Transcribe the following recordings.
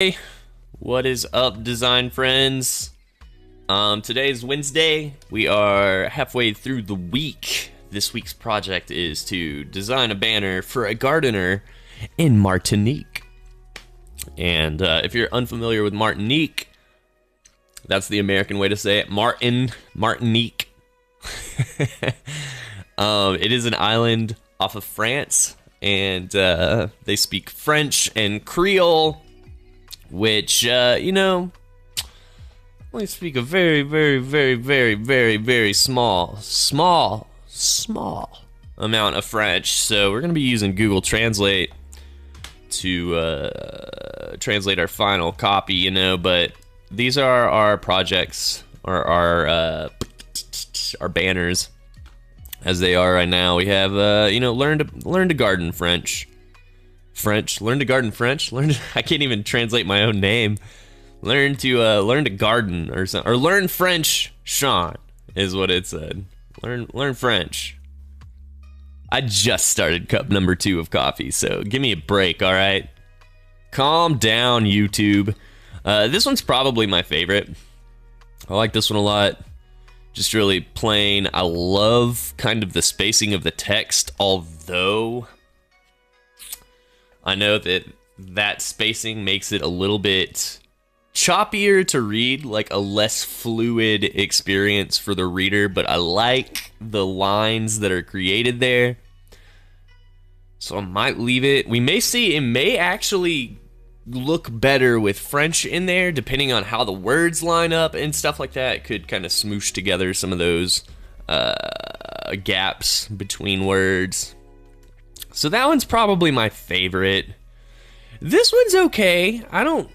Hey, what is up, design friends? Today is Wednesday. We are halfway through the week. This week's project is to design a banner for a gardener in Martinique. And if you're unfamiliar with Martinique, that's the American way to say it. Martinique. It is an island off of France, and they speak French and Creole, which, only speak a very, very, very, very, very, very small amount of French. So we're going to be using Google Translate to translate our final copy, but these are our projects, or our banners, as they are right now. We have, learn to garden French. Learn to garden French. I can't even translate my own name. Learn to garden or something, or learn French. Sean is what it said. Learn French. I just started cup number 2 of coffee, so give me a break, all right? Calm down, YouTube. This one's probably my favorite. I like this one a lot. Just really plain. I love kind of the spacing of the text, although I know that spacing makes it a little bit choppier to read, like a less fluid experience for the reader, but I like the lines that are created there. So I might leave it. We may see it may actually look better with French in there, depending on how the words line up and stuff like that. It could kind of smoosh together some of those gaps between words. So that one's probably my favorite. This one's okay. I don't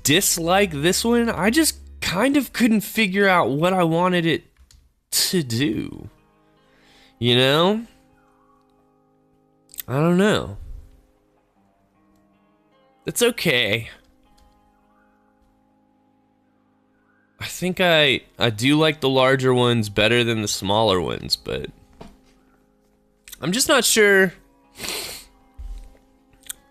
dislike this one. I just kind of couldn't figure out what I wanted it to do. I don't know. It's okay. I think I do like the larger ones better than the smaller ones, but I'm just not sure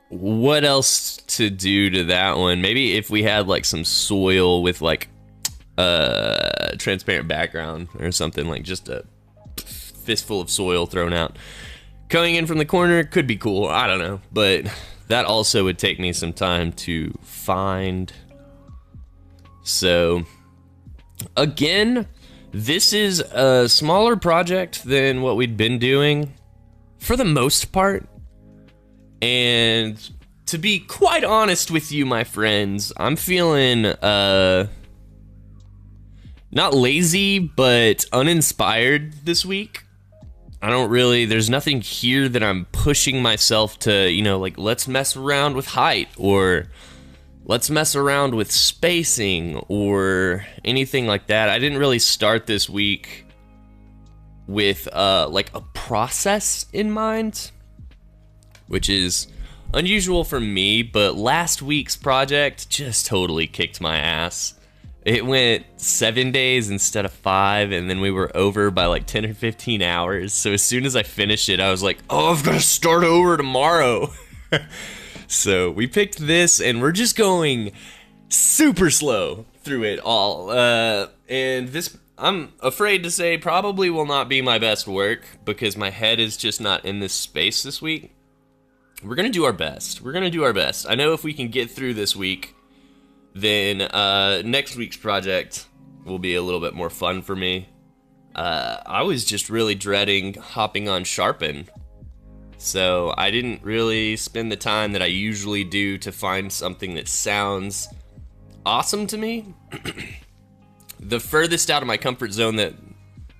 what else to do to that one. Maybe if we had like some soil with like a transparent background or something, like just a fistful of soil thrown out coming in from the corner could be cool. I don't know, but that also would take me some time to find. So again, this is a smaller project than what we'd been doing for the most part. And to be quite honest with you, my friends, I'm feeling not lazy, but uninspired this week. There's nothing here that I'm pushing myself to, like, let's mess around with height, or let's mess around with spacing, or anything like that. I didn't really start this week with like a process in mind, which is unusual for me, but last week's project just totally kicked my ass. It went 7 days instead of 5, and then we were over by like 10 or 15 hours. So as soon as I finished it, I was like, oh, I've got to start over tomorrow. So we picked this, and we're just going super slow through it all. And this, I'm afraid to say, probably will not be my best work, because my head is just not in this space this week. We're going to do our best. I know if we can get through this week, then next week's project will be a little bit more fun for me. I was just really dreading hopping on Sharpen, so I didn't really spend the time that I usually do to find something that sounds awesome to me. The furthest out of my comfort zone that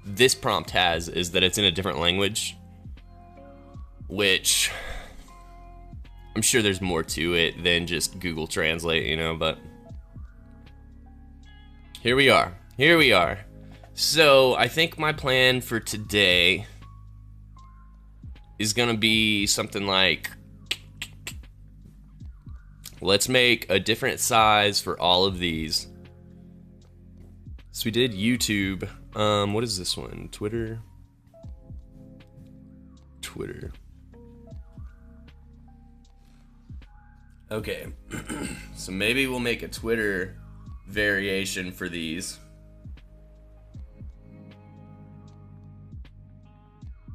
this prompt has is that it's in a different language, which I'm sure there's more to it than just Google Translate, but here we are. So I think my plan for today is gonna be something like, let's make a different size for all of these. So we did YouTube. What is this one? Twitter. Okay, so maybe we'll make a Twitter variation for these.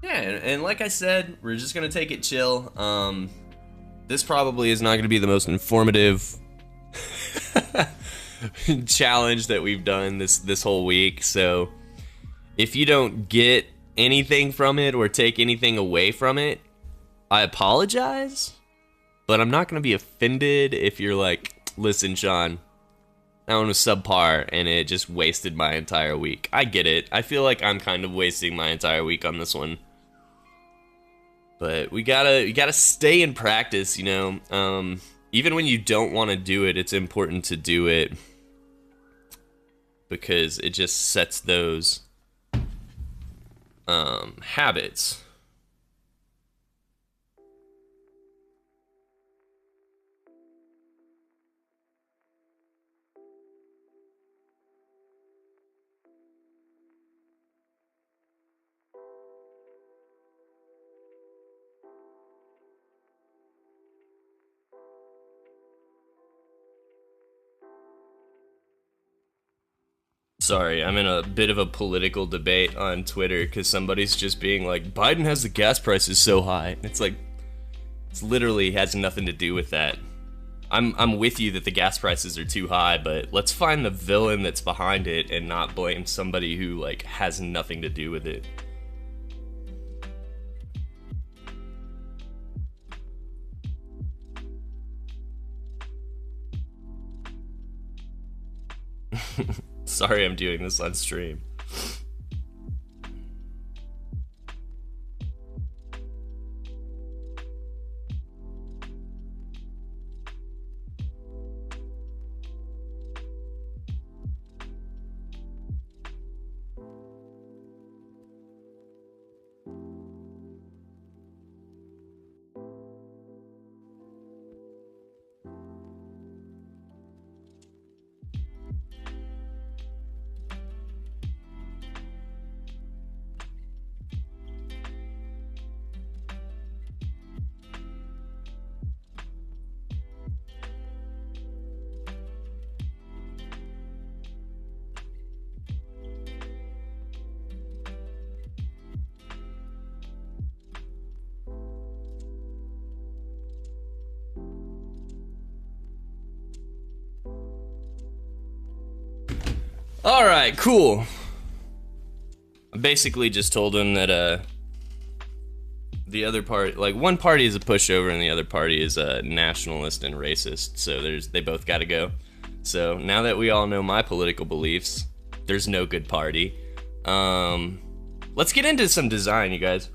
Yeah, and like I said, we're just gonna take it chill. This probably is not gonna be the most informative challenge that we've done this whole week. So if you don't get anything from it or take anything away from it, I apologize. But I'm not gonna be offended if you're like, listen, Sean, that one was subpar and it just wasted my entire week. I get it. I feel like I'm kind of wasting my entire week on this one. But you gotta stay in practice, you know. Even when you don't want to do it, it's important to do it because it just sets those habits. Sorry, I'm in a bit of a political debate on Twitter because somebody's just being like, Biden has the gas prices so high. It's like, it's literally has nothing to do with that. I'm with you that the gas prices are too high, but let's find the villain that's behind it and not blame somebody who like has nothing to do with it. Sorry I'm doing this on stream. Alright, cool. I basically just told him that the other part, like one party is a pushover and the other party is a nationalist and racist, so they both gotta go. So now that we all know my political beliefs, there's no good party. Let's get into some design, you guys.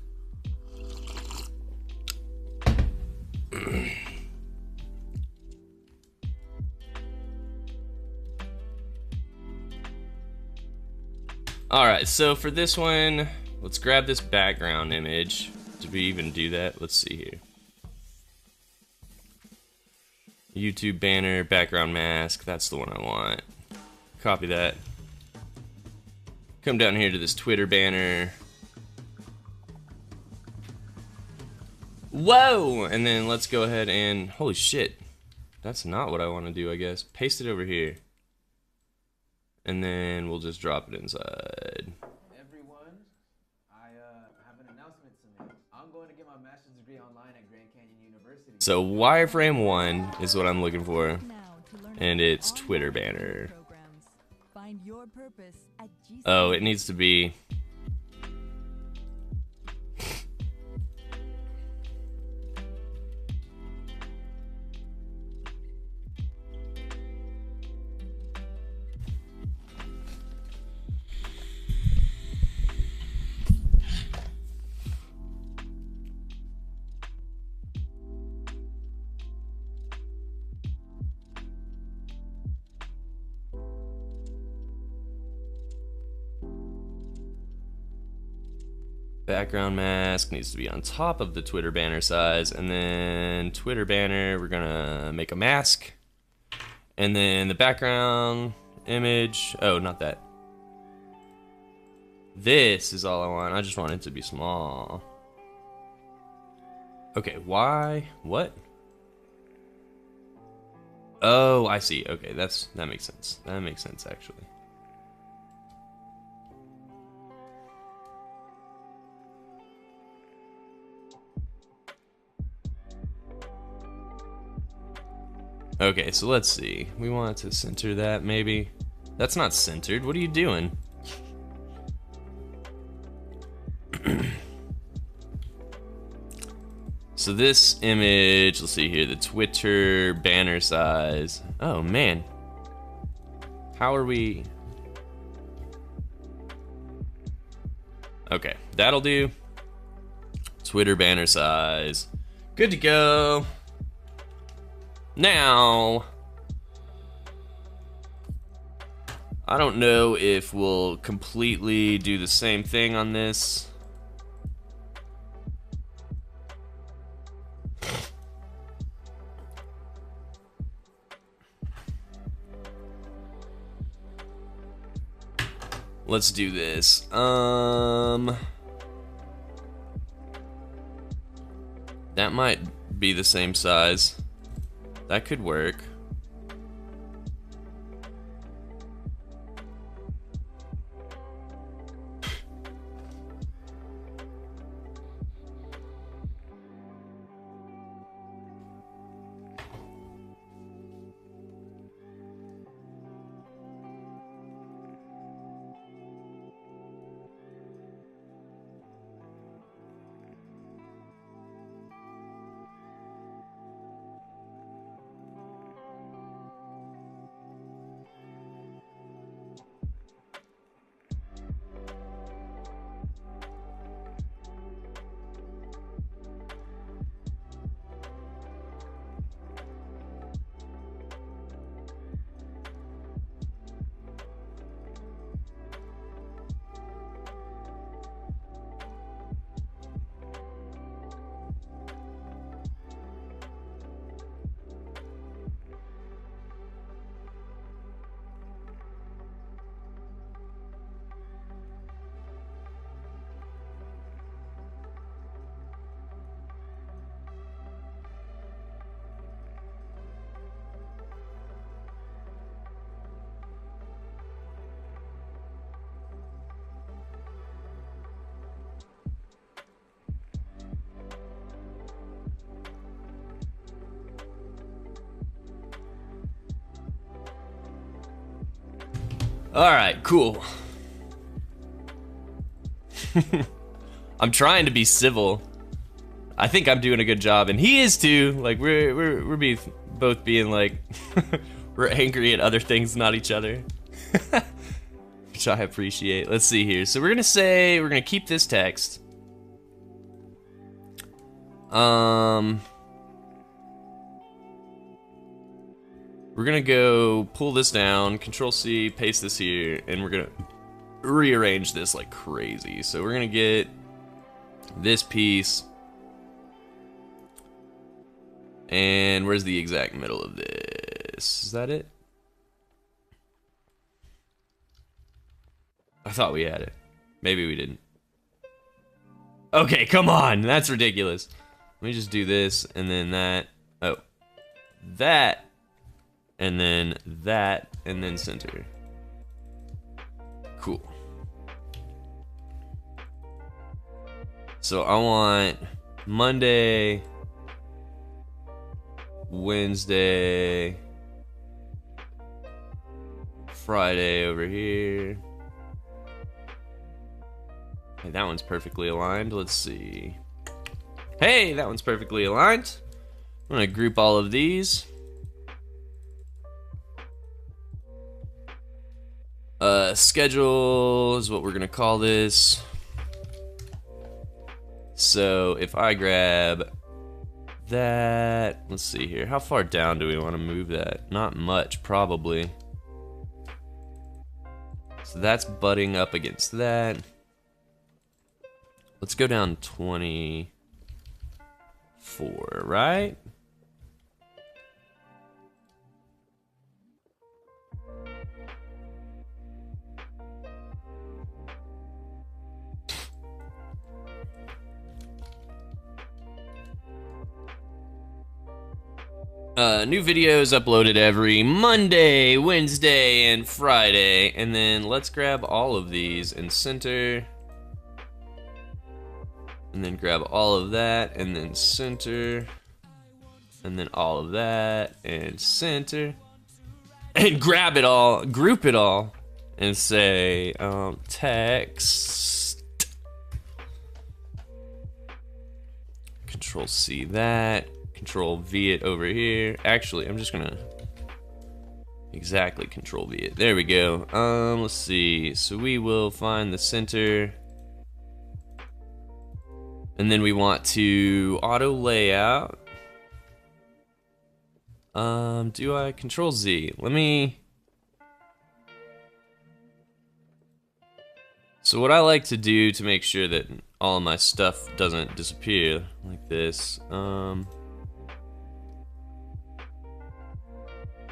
Alright, so for this one, let's grab this background image. Did we even do that? Let's see here. YouTube banner, background mask, that's the one I want. Copy that. Come down here to this Twitter banner. Whoa! And then let's go ahead and, holy shit. That's not what I want to do, I guess. Paste it over here. And then we'll just drop it inside. Everyone, I have an announcement to make. I'm going to get my master's degree online at Grand Canyon University. So wireframe 1 is what I'm looking for. And it's Twitter banner. Oh, it needs to be... Background mask needs to be on top of the Twitter banner size, and then Twitter banner, we're gonna make a mask, and then the background image, oh, not that. This is all I want. I just want it to be small. Okay, why? What? Oh, I see. Okay, that makes sense. That makes sense, actually. Okay, so let's see. We want to center that, maybe. That's not centered. What are you doing? So this image, let's see here, the Twitter banner size. Oh, man. How are we... Okay, that'll do. Twitter banner size. Good to go. Now, I don't know if we'll completely do the same thing on this. Let's do this. That might be the same size. That could work. Alright, cool. I'm trying to be civil. I think I'm doing a good job, and he is too. Like we're both being like we're angry at other things, not each other. Which I appreciate. Let's see here. So we're gonna keep this text. We're gonna go pull this down, Control C, paste this here, and we're gonna rearrange this like crazy. So we're gonna get this piece, and where's the exact middle of this? Is that it? I thought we had it. Maybe we didn't. Okay, come on, that's ridiculous. Let me just do this, and then that. Oh, that. And then that, and then center. Cool. So I want Monday, Wednesday, Friday over here. Okay, that one's perfectly aligned. Let's see. Hey, that one's perfectly aligned. I'm gonna group all of these. Schedule is what we're gonna call this. So if I grab that, let's see here. How far down do we want to move that? Not much, probably. So that's butting up against that. Let's go down 24, right? New videos uploaded every Monday, Wednesday, and Friday. And then let's grab all of these and center. And then grab all of that and then center. And then all of that and center. And grab it all, group it all, and say text. Control C that. Control V it over here. Actually, I'm just gonna exactly Control V it. There we go. Let's see. So we will find the center. And then we want to auto layout. Do I Control Z? Let me. So what I like to do to make sure that all of my stuff doesn't disappear like this,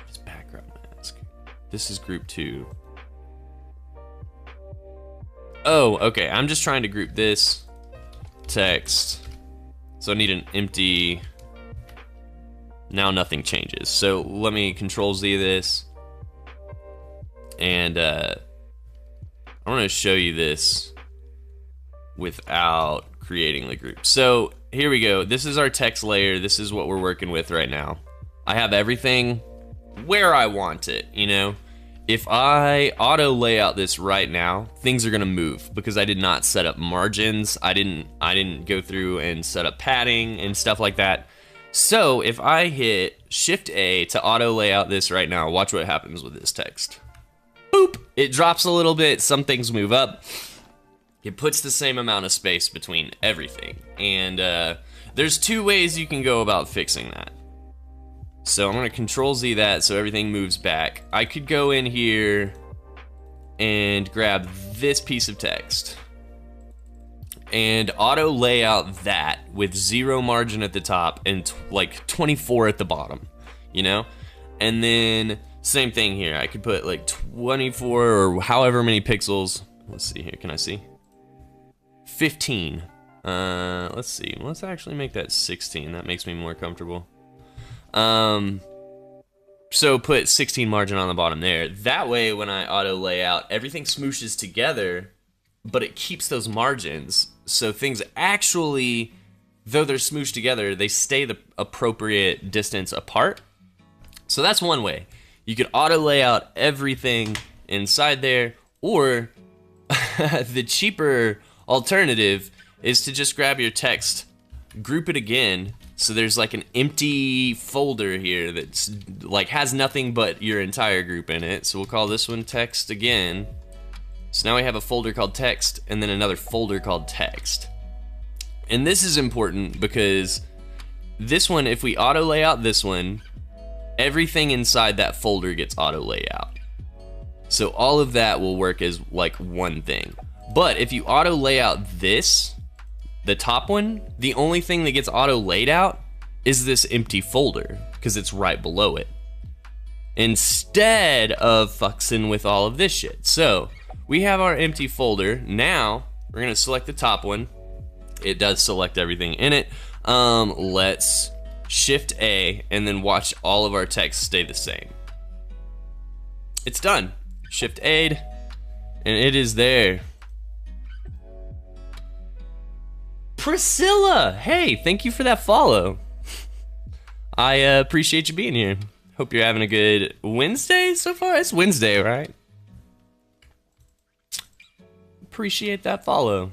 just background mask. This is group 2. Oh, okay. I'm just trying to group this text. So I need an empty. Now nothing changes. So let me Control Z this. And I want to show you this without creating the group. So here we go. This is our text layer. This is what we're working with right now. I have everything where I want it, you know? If I auto layout this right now, things are gonna move because I did not set up margins. I didn't go through and set up padding and stuff like that. So if I hit Shift A to auto layout this right now, watch what happens with this text. Boop! It drops a little bit, some things move up. It puts the same amount of space between everything. And there's 2 ways you can go about fixing that. So I'm gonna Control Z that so everything moves back. I could go in here and grab this piece of text and auto layout that with 0 margin at the top and like 24 at the bottom, you know? And then same thing here. I could put like 24 or however many pixels. Let's see here. Can I see? 15. Let's see. Let's actually make that 16. That makes me more comfortable. So put 16 margin on the bottom there. That way, when I auto layout, everything smooshes together, but it keeps those margins. So things actually, though they're smooshed together, they stay the appropriate distance apart. So that's one way. You could auto layout everything inside there, or the cheaper alternative is to just grab your text, group it again, so there's like an empty folder here that's like has nothing but your entire group in it. So we'll call this one text again. So now we have a folder called text and then another folder called text. And this is important because this one, if we auto layout this one, everything inside that folder gets auto layout. So all of that will work as like one thing. But if you auto layout this, the top one, the only thing that gets auto laid out is this empty folder because it's right below it, instead of fuxing with all of this shit. So we have our empty folder. Now we're gonna select the top one. It does select everything in it. Let's Shift A and then watch all of our text stay the same. It's done. Shift A and it is there. Priscilla, hey, thank you for that follow. I appreciate you being here. Hope you're having a good Wednesday so far. It's Wednesday, right? Appreciate that follow.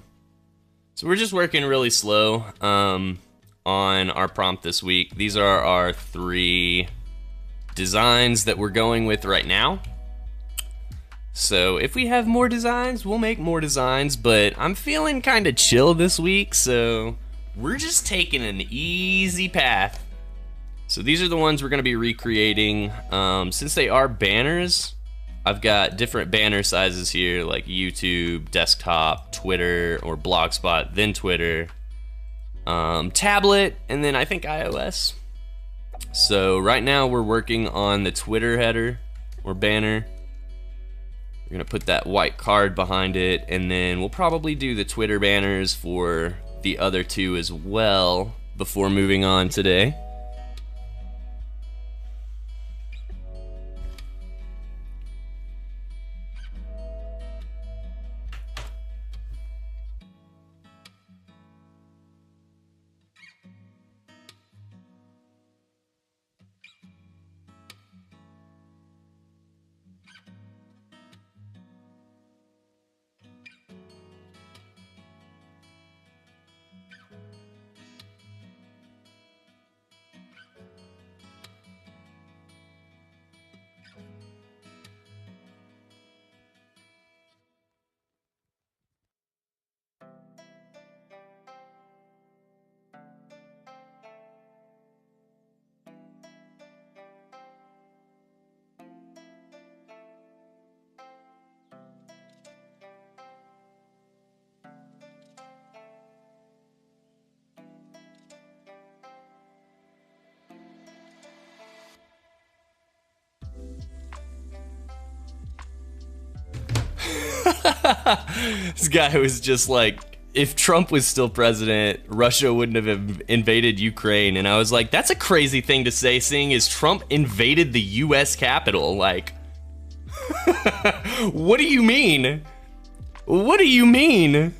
So we're just working really slow on our prompt this week. These are our 3 designs that we're going with right now. So if we have more designs, we'll make more designs, but I'm feeling kind of chill this week, so we're just taking an easy path. So these are the ones we're going to be recreating. Since they are banners, I've got different banner sizes here, like YouTube, desktop, Twitter, or Blogspot, then Twitter, tablet, and then I think iOS. So right now we're working on the Twitter header or banner. We're gonna put that white card behind it, and then we'll probably do the Twitter banners for the other 2 as well before moving on today. This guy was just like, if Trump was still president, Russia wouldn't have invaded Ukraine. And I was like, that's a crazy thing to say, seeing as Trump invaded the US Capitol. Like, what do you mean? What do you mean?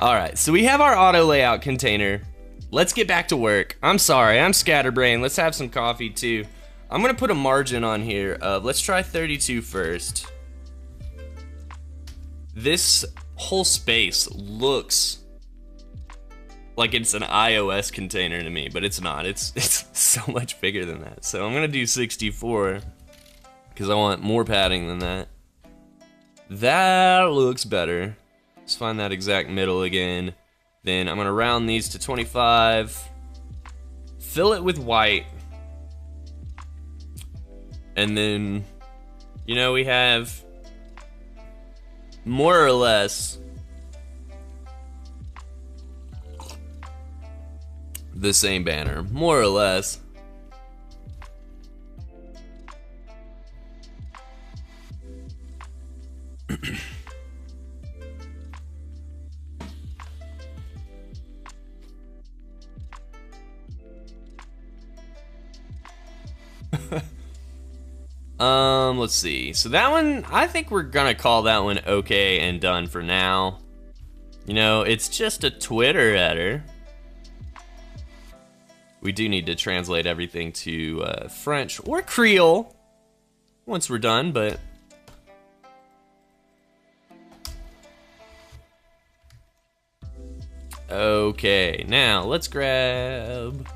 All right, so we have our auto layout container. Let's get back to work. I'm sorry, I'm scatterbrained. Let's have some coffee too. I'm gonna put a margin on here of, let's try 32 first. This whole space looks like it's an iOS container to me, but it's not. It's so much bigger than that. So I'm gonna do 64 because I want more padding than that. That looks better. Let's find that exact middle again. Then I'm gonna round these to 25. Fill it with white. And then, you know, we have more or less the same banner, more or less. Let's see. So that one, I think we're gonna call that one okay and done for now. You know, it's just a Twitter header. We do need to translate everything to French or Creole once we're done, but okay, now let's grab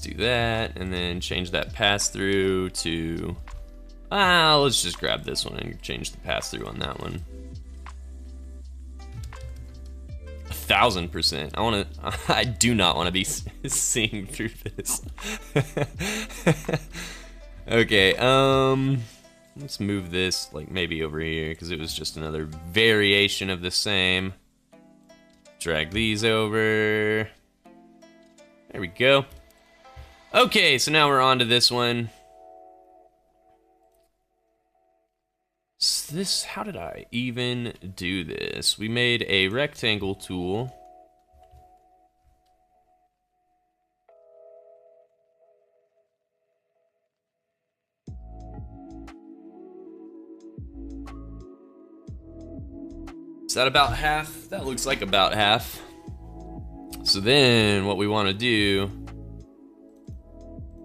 do that, and then change that pass-through to, let's just grab this one and change the pass-through on that one. 1000%. I do not want to be seeing through this. Okay, let's move this like maybe over here because it was just another variation of the same. Drag these over. There we go. Okay, so now we're on to this one. So this, how did I even do this? We made a rectangle tool. Is that about half? That looks like about half. So then what we want to do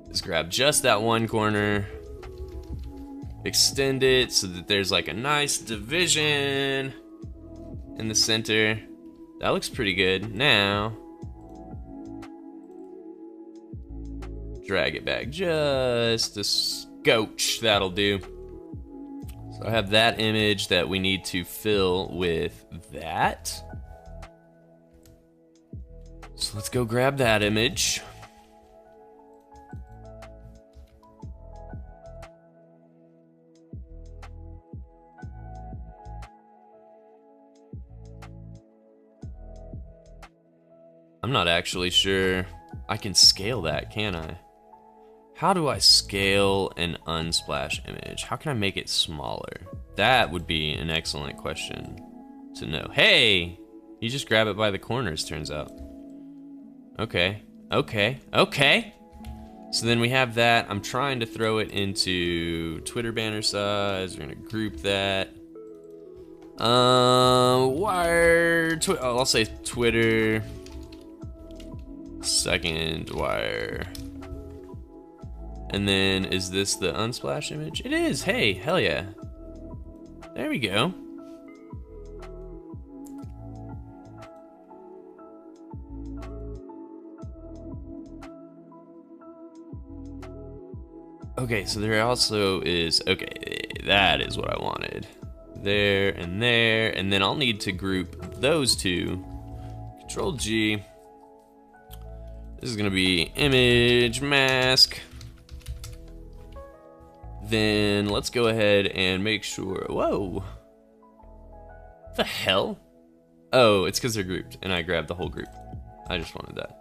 is grab just that one corner, extend it so that there's like a nice division in the center. That looks pretty good. Now, drag it back just a scotch, that'll do. So I have that image that we need to fill with that. So let's go grab that image. I'm not actually sure I can scale that, can I? How do I scale an unsplash image? How can I make it smaller? That would be an excellent question to know. Hey, you just grab it by the corners, turns out. Okay, okay, okay. So then we have that. I'm trying to throw it into Twitter banner size. We're gonna group that. Wire, I'll say Twitter. Second wire. And then is this the unsplash image? It is. Hey, hell yeah. There we go. Okay, so there also is, okay, that is what I wanted. There, and then I'll need to group those two. Control G. This is gonna be image mask. Then let's go ahead and make sure. Whoa. What the hell? Oh, it's because they're grouped, and I grabbed the whole group. I just wanted that.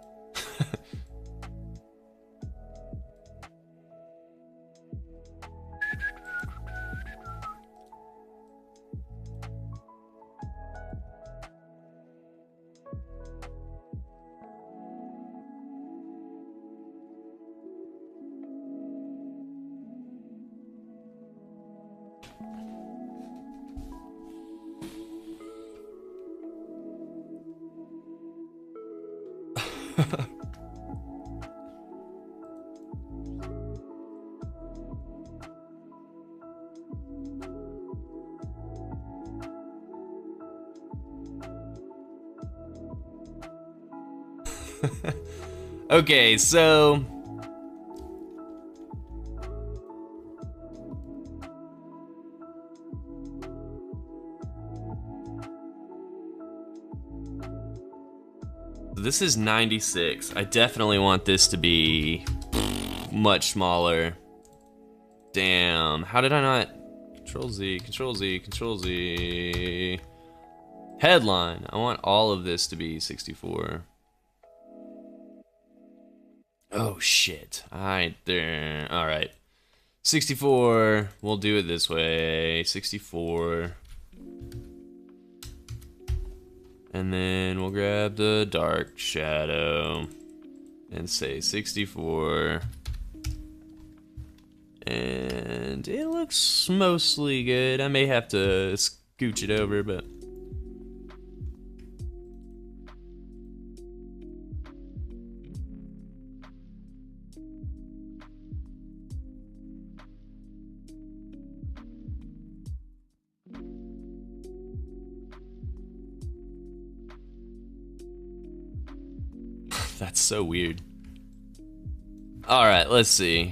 Okay, so this is 96. I definitely want this to be much smaller. Damn, how did I not? Control Z, Control Z, Control Z. Headline, I want all of this to be 64. Oh shit, alright there, alright. 64, we'll do it this way, 64. And then we'll grab the dark shadow and say 64. And it looks mostly good. I may have to scooch it over, but that's so weird. Alright, let's see.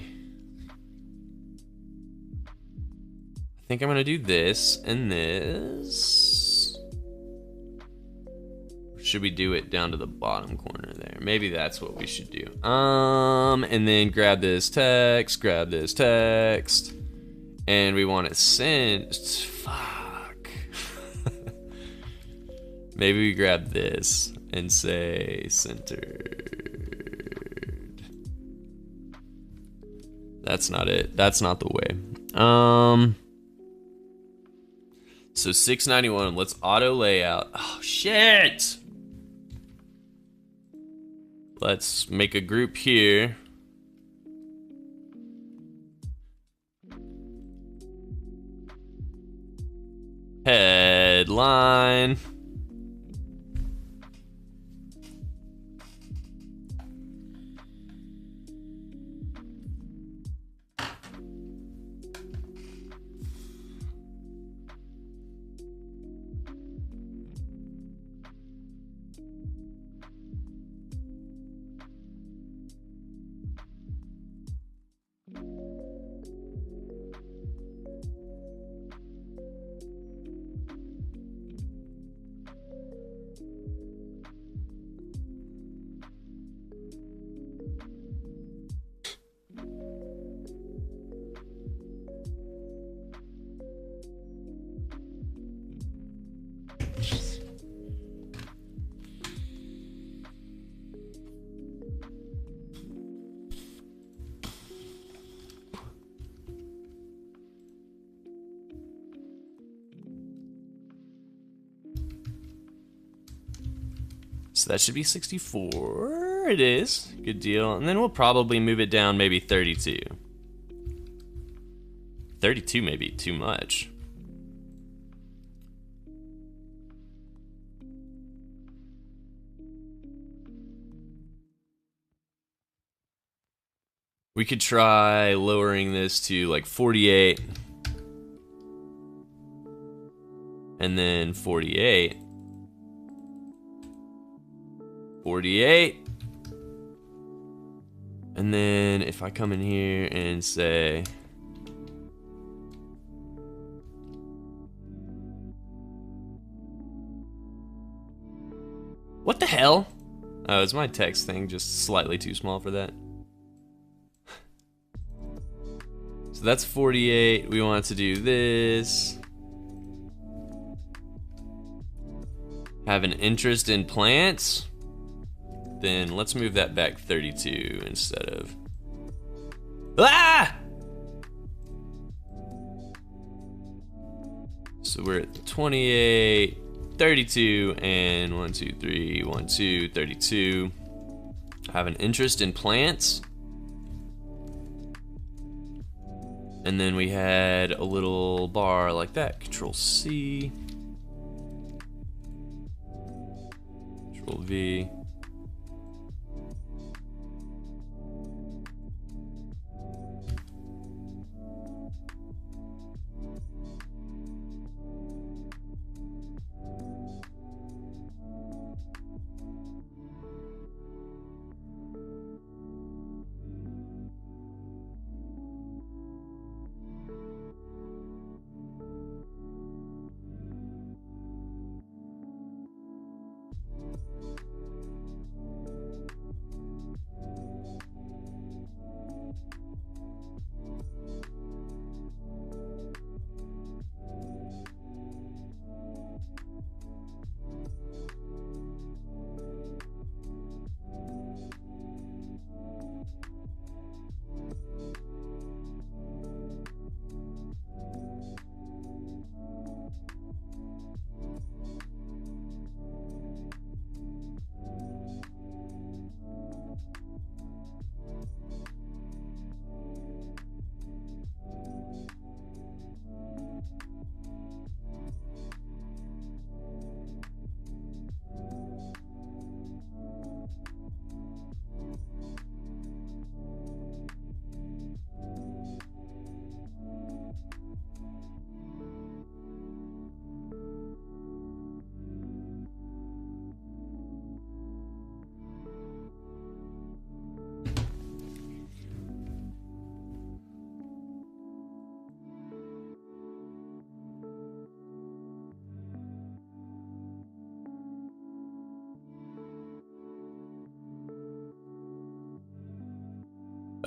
I think I'm gonna do this and this. Or should we do it down to the bottom corner there? Maybe that's what we should do. And then grab this text, and we want it sent. Fuck. Maybe we grab this and say centered. That's not it. That's not the way. So 691, let's auto layout. Oh shit! Let's make a group here. Headline. So that should be 64. It is. Good deal. And then we'll probably move it down maybe 32. 32 may be too much. We could try lowering this to like 48. And then 48. 48. And then if I come in here and say what the hell? Oh, is my text thing just slightly too small for that? So So that's 48. We want to do this. Have an interest in plants. Then let's move that back 32 instead of. Ah! So we're at 28, 32, and 1, 2, 3, 1, 2, 32. Have an interest in plants. And then we had a little bar like that. Control C. Control V.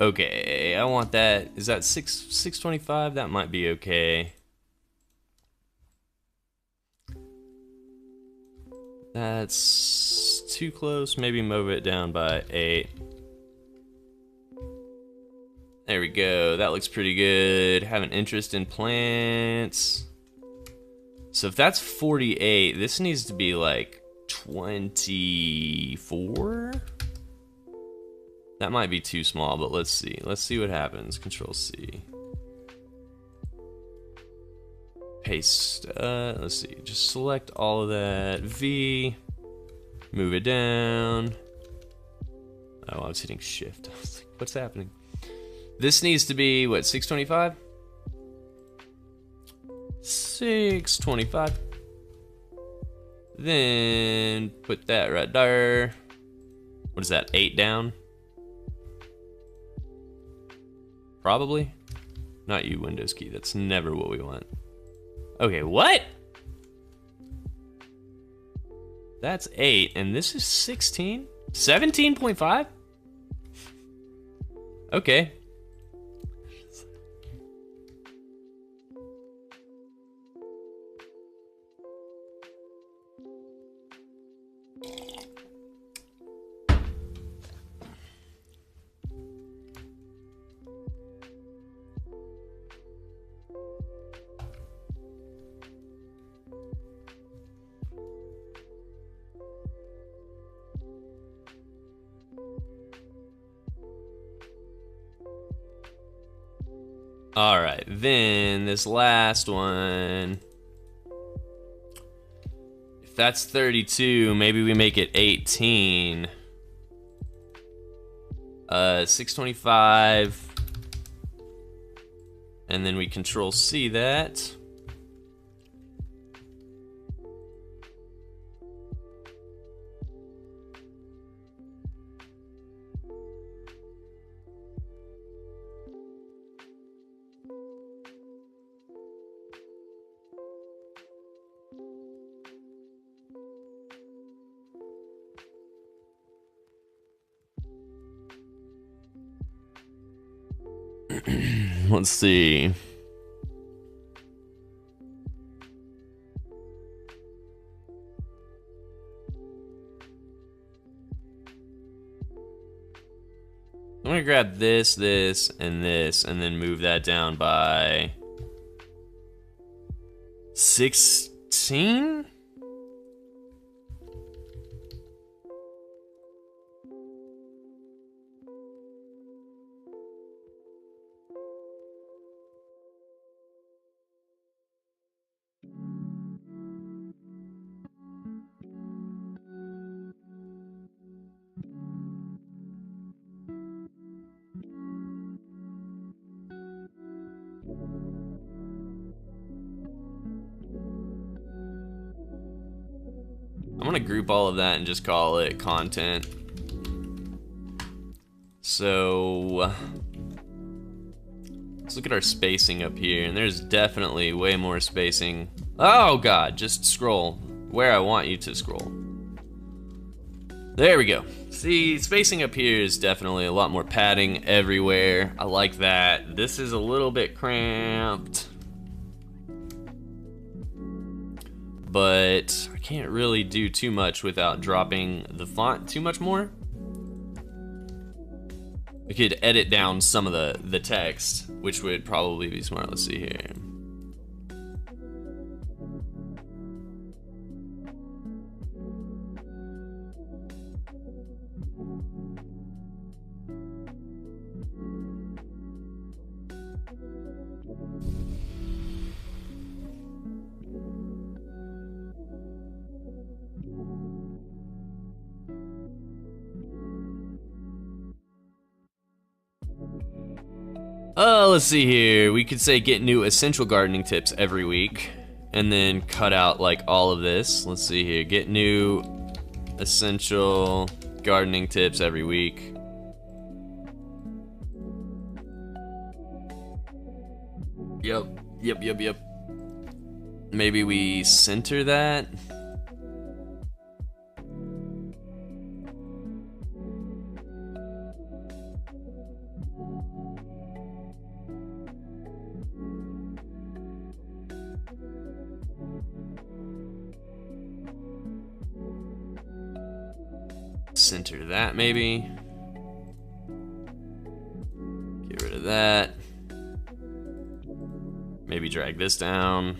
Okay, I want that. Is that 625? That might be okay. That's too close. Maybe move it down by 8. There we go. That looks pretty good. Have an interest in plants. So if that's 48, this needs to be like 24? That might be too small, but let's see. Let's see what happens. Control C. Paste. Let's see. Just select all of that. V. Move it down. Oh, I was hitting Shift. I was like, what's happening? This needs to be, what, 625? 625. Then put that right there. What is that, 8 down? Probably. Not you, Windows key. That's never what we want. Okay, what? That's 8, and this is 16? 17.5? Okay. All right, then this last one. If that's 32, maybe we make it 18. 625. And then we Control C that. Let's see. I'm gonna grab this, and then move that down by 16? I'm gonna group all of that and just call it content. So let's look at our spacing up here, and there's definitely way more spacing. Oh god, just scroll where I want you to scroll. There we go. See, spacing up here is definitely a lot more padding everywhere. I like that. This is a little bit cramped, but I can't really do too much without dropping the font too much more. We could edit down some of the text, which would probably be smart. Let's see here. Let's see here. We could say get new essential gardening tips every week, and then cut out like all of this. Let's see here. Get new essential gardening tips every week. Yep. Maybe we center that. Center that, maybe. Get rid of that. Maybe drag this down.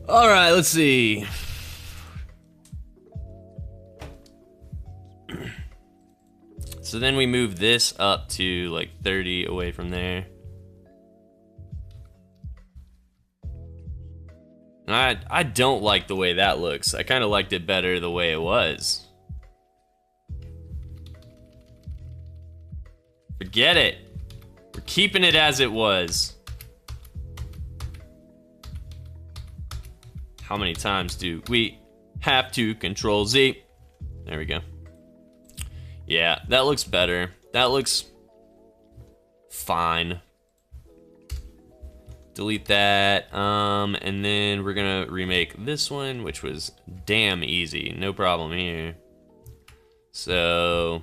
All right, let's see. So then we move this up to like 30 away from there. And I don't like the way that looks. I kind of liked it better the way it was. Forget it. We're keeping it as it was. How many times do we have to Control Z? There we go. Yeah, that looks better. That looks fine. delete that. And then we're gonna remake this one, which was damn easy. No problem here. So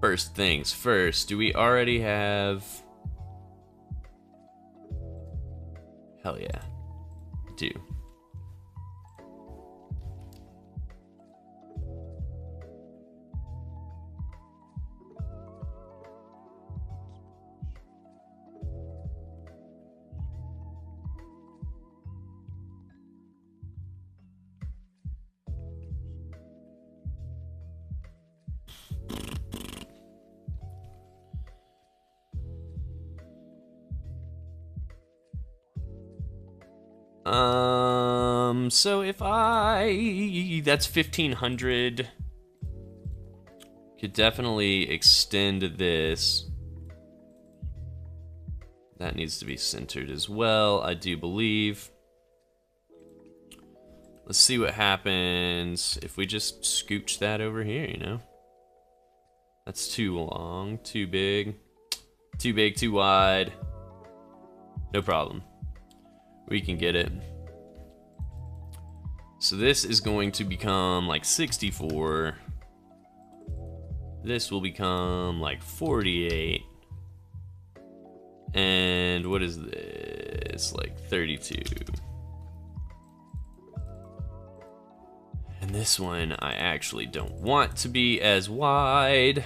first things first, do we already have... Hell yeah, do. So if that's 1500. Could definitely extend this. That needs to be centered as well, I do believe. Let's see what happens if we just scooch that over here, you know? That's too long, too big, too wide. No problem. We can get it. So this is going to become like 64. This will become like 48. And what is this? Like 32. And this one I actually don't want to be as wide.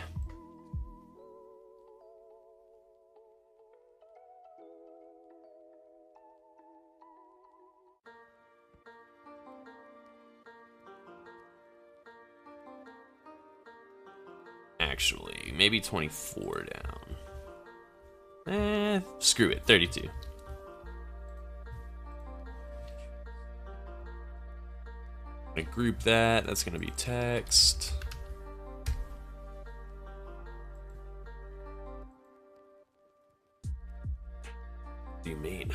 Actually, maybe 24 down. Screw it, 32. I group that, that's gonna be text. What do you mean?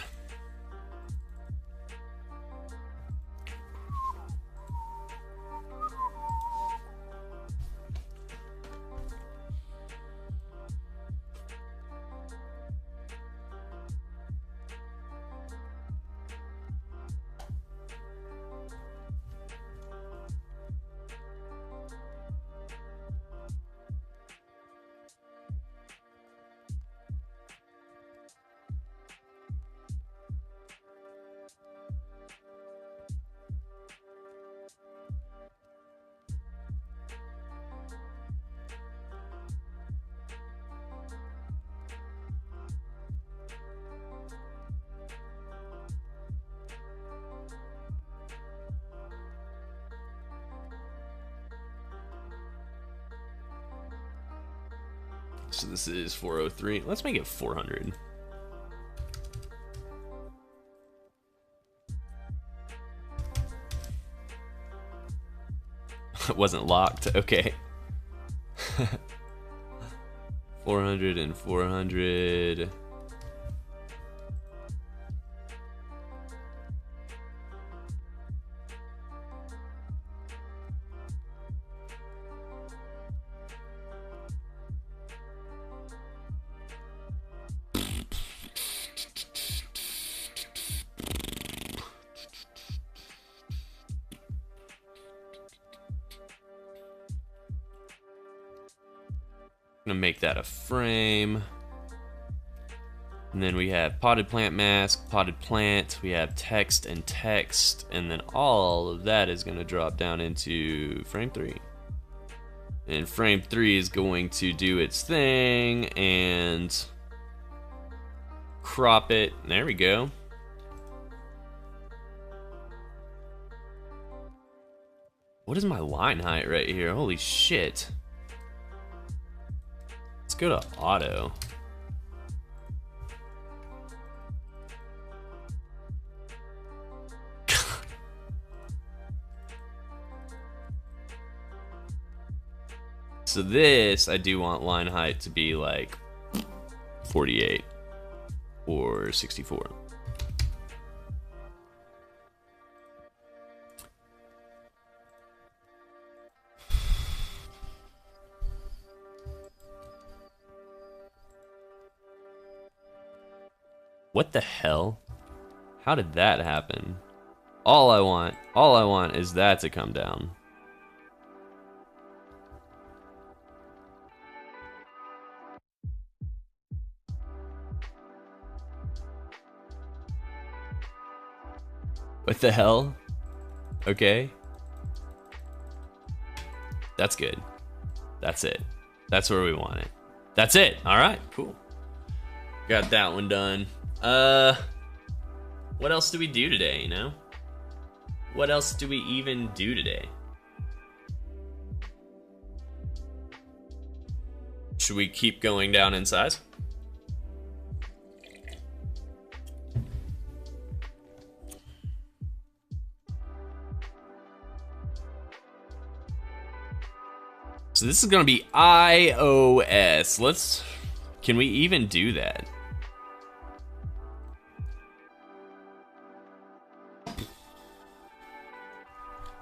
So this is 403. Let's make it 400. It wasn't locked. Okay. 400 and 400. Gonna make that a frame. And then we have potted plant mask, potted plant, we have text and text, and then all of that is gonna drop down into frame 3. And frame 3 is going to do its thing and crop it. There we go. What is my line height right here? Holy shit. Let's go to auto. So this, I do want line height to be like 48 or 64. What the hell? How did that happen? All I want is that to come down. What the hell? Okay. That's good. That's it. That's where we want it. That's it. All right, cool. Got that one done. What else do we do today, you know? What else do we even do today? Should we keep going down in size? So this is gonna be iOS. Can we even do that?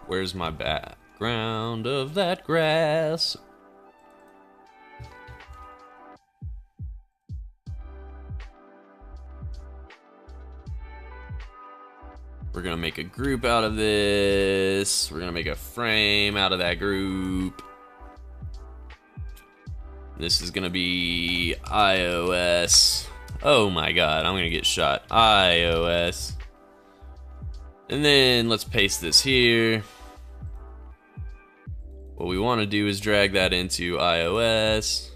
Where's my background of that grass? We're gonna make a group out of this. We're gonna make a frame out of that group. This is gonna be iOS. Oh my god, I'm gonna get shot. iOS. And then let's paste this here. What we want to do is drag that into iOS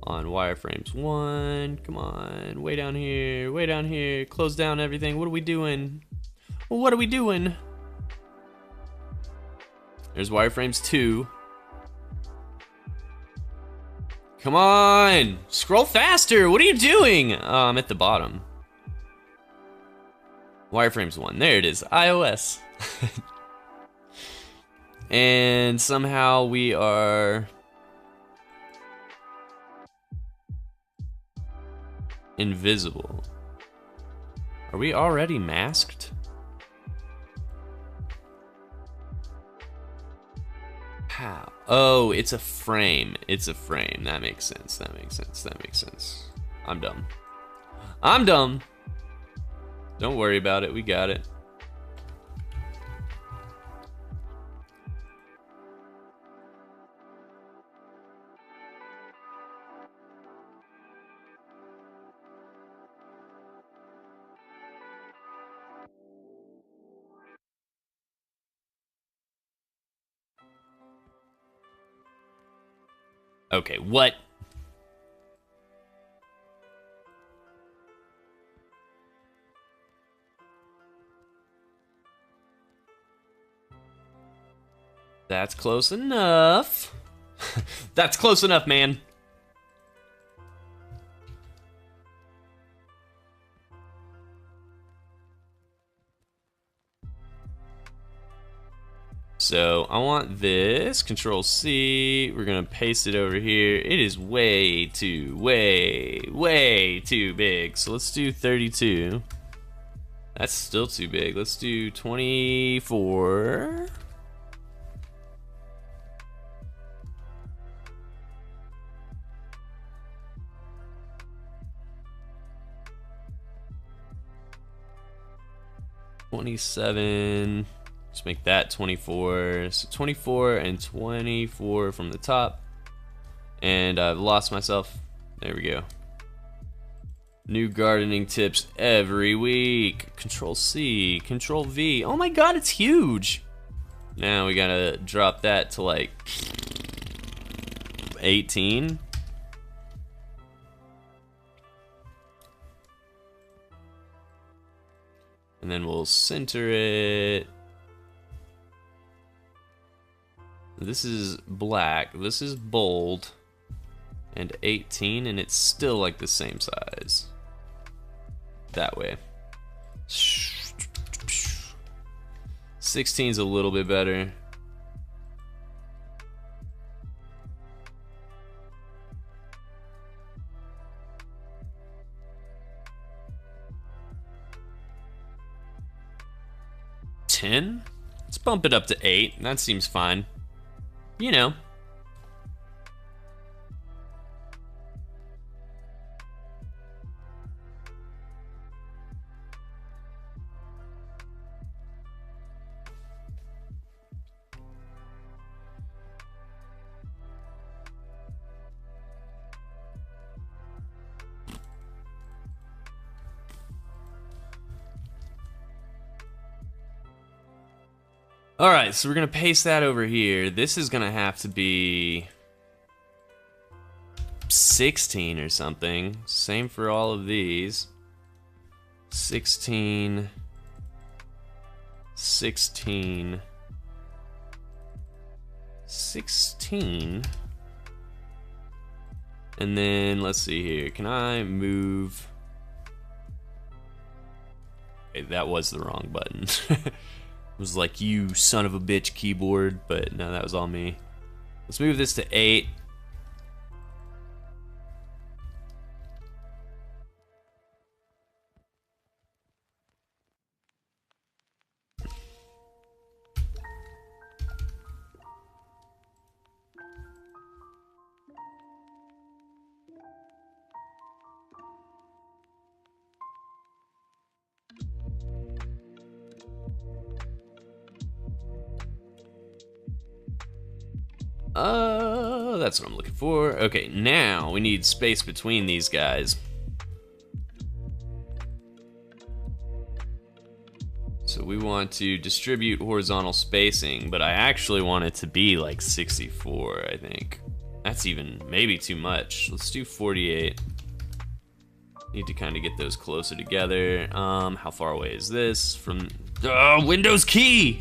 on wireframes 1. Come on, way down here, way down here. Close down everything. What are we doing? What are we doing? There's wireframes 2. Come on, scroll faster. What are you doing? Oh, I'm at the bottom. Wireframes 1. There it is. iOS. And somehow we are invisible. Are we already masked? How? Oh, it's a frame. It's a frame. That makes sense. That makes sense. That makes sense. I'm dumb. I'm dumb. Don't worry about it. We got it. Okay, what? That's close enough. That's close enough, man. So I want this, Control C, we're gonna paste it over here. It is way too big. So let's do 32. That's still too big. Let's do 24. $27. Just make that 24. So 24 and 24 from the top. And I've lost myself. There we go. New gardening tips every week. Control C, Control V. Oh my god, it's huge. Now we gotta drop that to like 18. And then we'll center it. This is black, this is bold, and 18, and it's still like the same size. That way. 16's a little bit better. $10? Let's bump it up to 8. That seems fine. You know. All right, so we're gonna paste that over here. This is gonna have to be 16 or something. Same for all of these. 16, 16, 16. And then let's see here. Can I move? Okay, that was the wrong button. It was like, you son of a bitch keyboard, but no, that was all me. Let's move this to 8. That's what I'm looking for. Okay, now we need space between these guys. So we want to distribute horizontal spacing, but I actually want it to be like 64, I think. That's even maybe too much. Let's do 48. Need to kind of get those closer together. How far away is this from Windows key?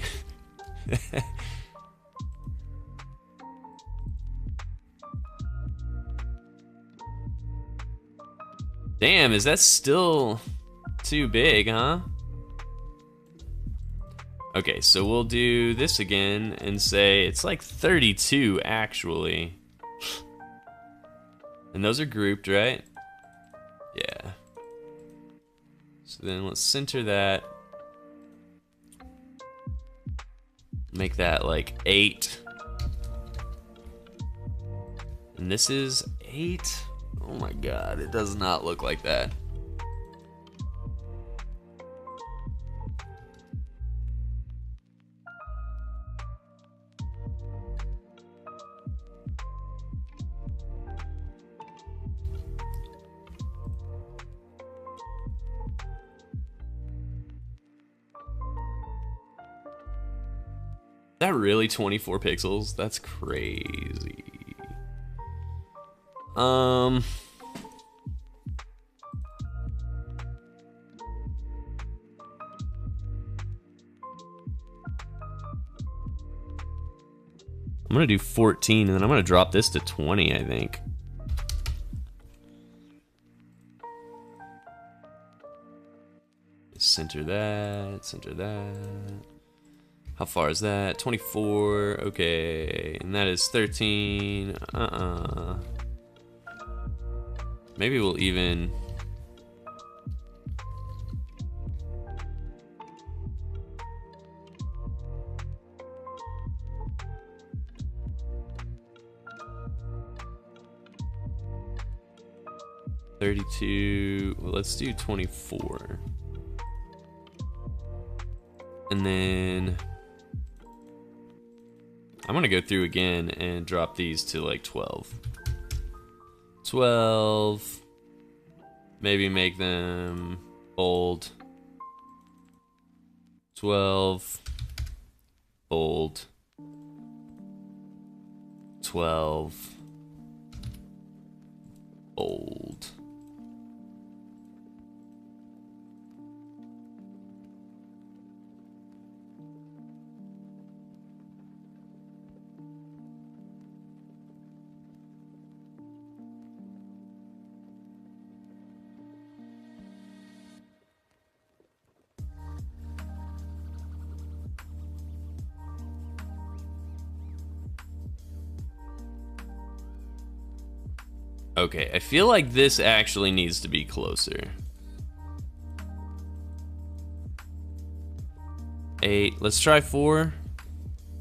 Damn, is that still too big, huh? Okay, so we'll do this again and say it's like 32 actually. And those are grouped, right? Yeah. So then let's center that. Make that like 8. And this is 8. Oh my god, it does not look like that. Is that really 24 pixels? That's crazy. I'm gonna do 14 and then I'm gonna drop this to 20, I think. Center that, center that. How far is that? 24, okay. And that is 13, Maybe we'll even... $32, well, let's do 24. And then I'm gonna go through again and drop these to like 12. 12. Maybe make them bold. 12. Bold. 12. Bold. Okay, I feel like this actually needs to be closer. 8, let's try 4.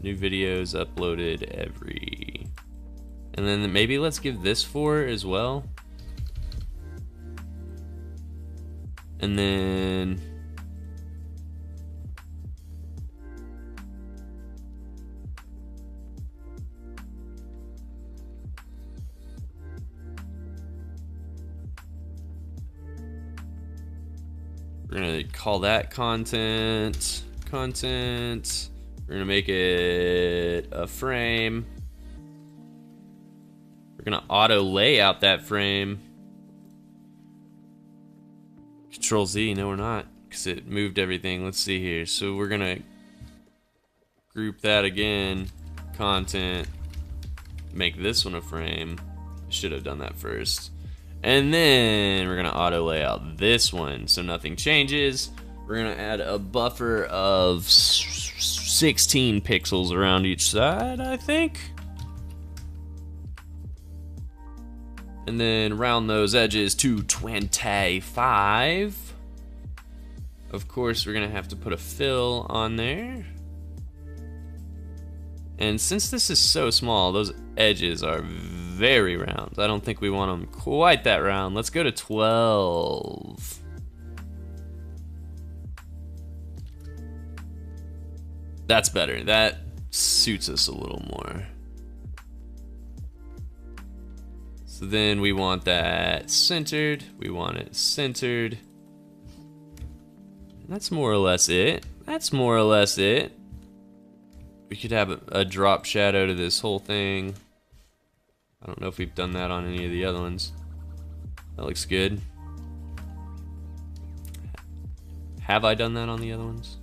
New videos uploaded every... And then maybe let's give this 4 as well. And then... We're gonna call that content, content, We're gonna make it a frame. We're gonna auto layout that frame. Control Z, no we're not, because it moved everything. Let's see here. So we're gonna group that again, content, make this one a frame. Should have done that first. And then we're gonna auto layout this one so nothing changes. We're gonna add a buffer of 16 pixels around each side, I think. And then round those edges to 25. Of course, we're gonna have to put a fill on there. And since this is so small, those edges are very round. I don't think we want them quite that round. Let's go to 12. That's better. That suits us a little more. So then we want that centered. We want it centered. That's more or less it. That's more or less it. We could have a drop shadow to this whole thing. I don't know if we've done that on any of the other ones. That looks good. Have I done that on the other ones?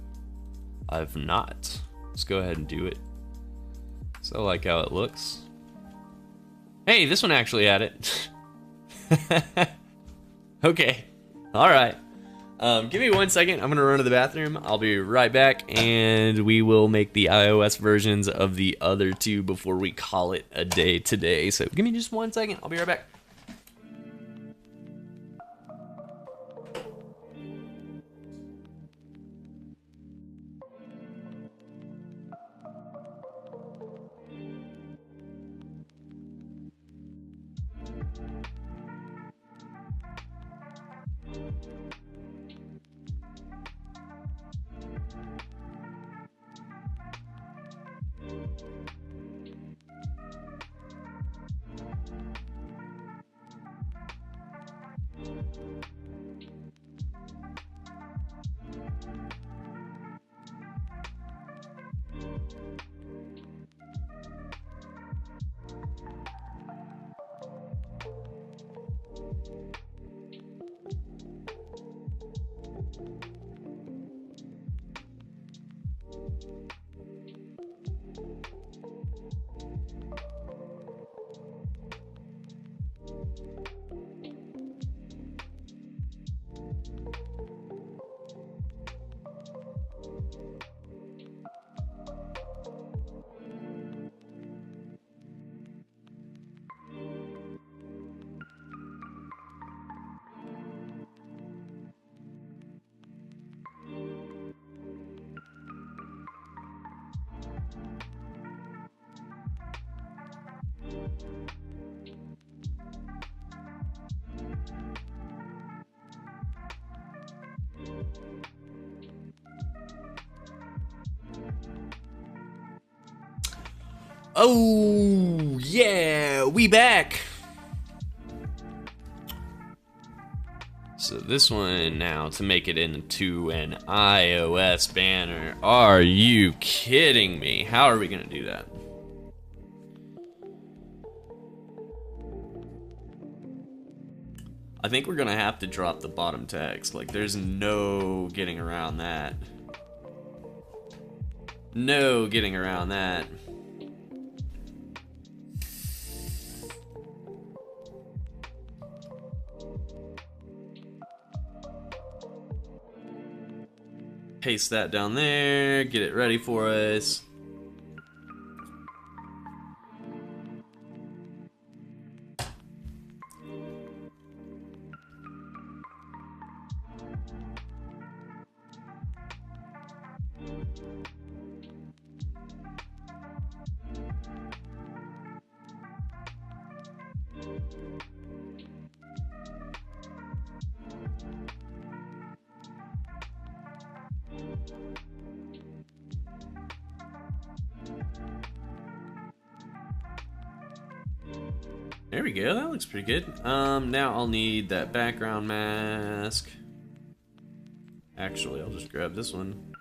I've not. Let's go ahead and do it. So I like how it looks. Hey, this one actually had it. Okay. Alright. Give me 1 second. I'm gonna run to the bathroom. I'll be right back, and we will make the iOS versions of the other two before we call it a day today. So give me just 1 second. I'll be right back. Oh, yeah, we back. So this one now, to make it into an iOS banner. Are you kidding me? How are we gonna do that? I think we're gonna have to drop the bottom text. Like, there's no getting around that. No getting around that. Paste that down there, get it ready for us. There we go, that looks pretty good. Now I'll need that background mask. Actually, I'll just grab this one.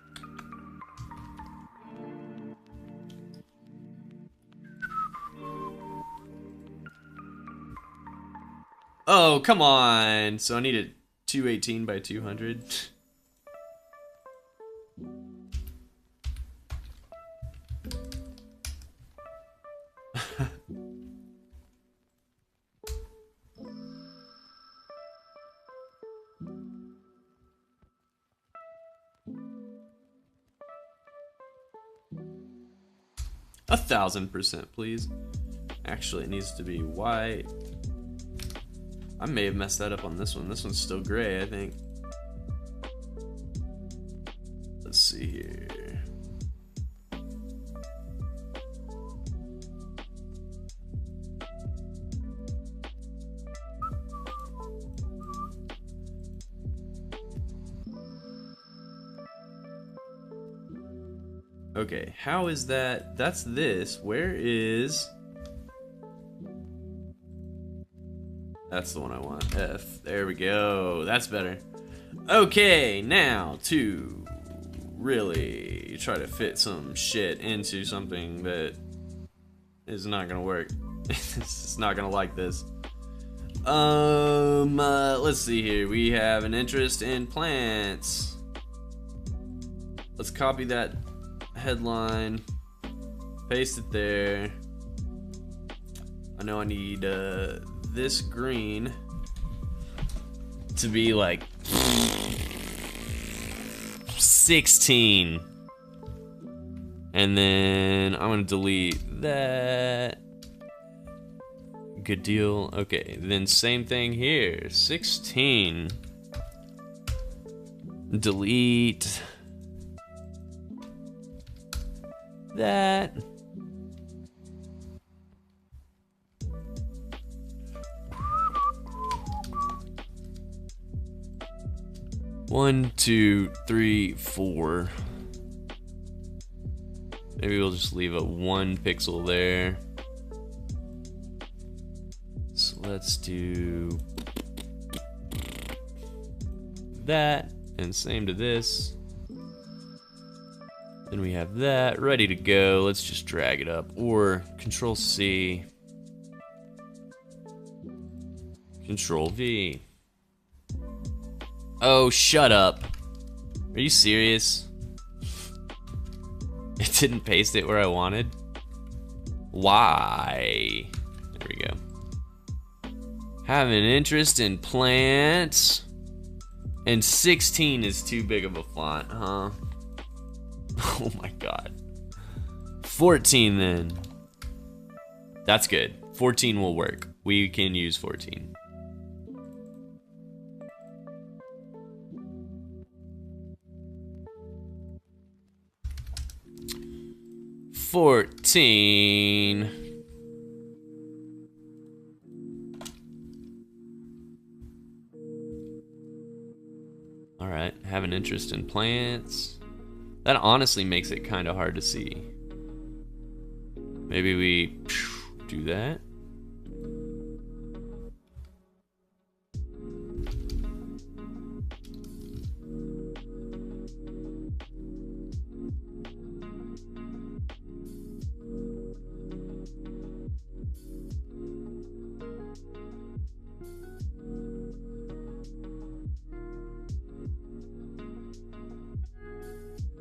Oh, come on. So I need a 218 by 200. A 1000%, please. Actually, it needs to be white. I may have messed that up on this one. This one's still gray, I think. Let's see here. Okay, how is that? That's this. Where is... That's the one I want. F. There we go. That's better. Okay, now to really try to fit some shit into something that is not gonna work. It's not gonna like this. Let's see here. We have an interest in plants. Let's copy that headline, paste it there. I know I need this green to be like 16, and then I'm gonna delete that. Good deal. Okay, then same thing here, 16, delete that. One, two, three, four. Maybe we'll just leave a 1 pixel there. So let's do that, and same to this. Then we have that ready to go. Let's just drag it up, or Control C, Control V. Oh, shut up. Are you serious? It didn't paste it where I wanted? Why? There we go. Have an interest in plants. And 16 is too big of a font, huh? Oh my god. 14 then. That's good. 14 will work. We can use 14. Alright, have an interest in plants. That honestly makes it kind of hard to see. Maybe we do that.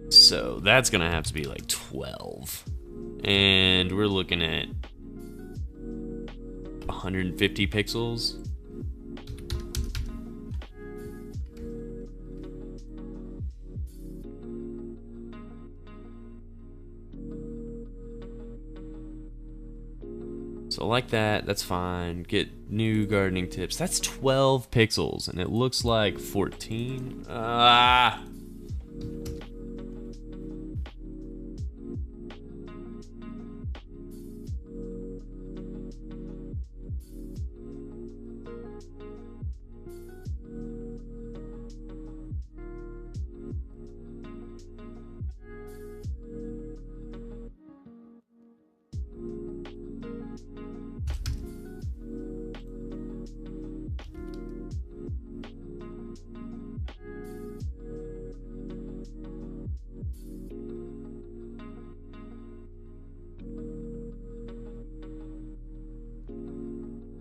So that's gonna have to be like 12. And we're looking at 150 pixels. So like that, that's fine. Get new gardening tips. That's 12 pixels and it looks like 14. Ah!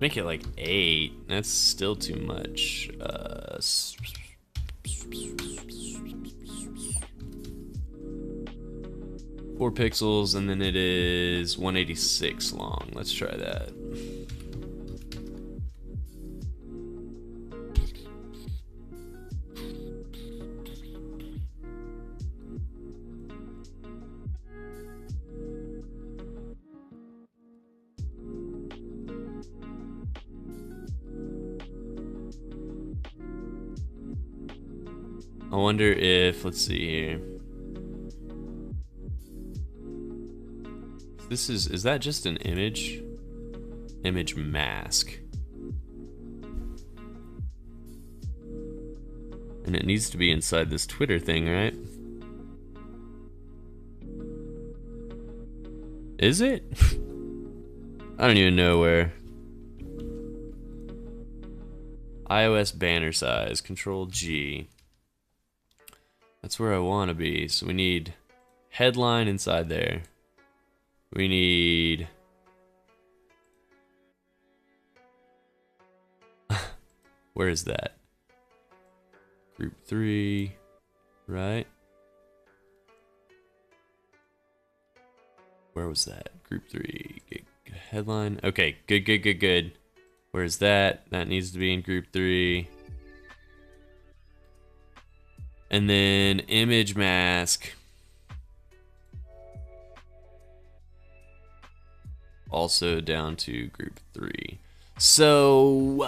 Make it like 8. That's still too much. 4 pixels, and then it is 186 long. Let's try that. I wonder if, let's see here. This is that just an image? Image mask. And it needs to be inside this Twitter thing, right? Is it? I don't even know where. iOS banner size, Control G. That's where I want to be. So we need headline inside there. We need... Where is that? Group 3, right? Where was that? Group 3, headline. Okay, good. Where's that? That needs to be in group 3. And then image mask. Also down to group 3. So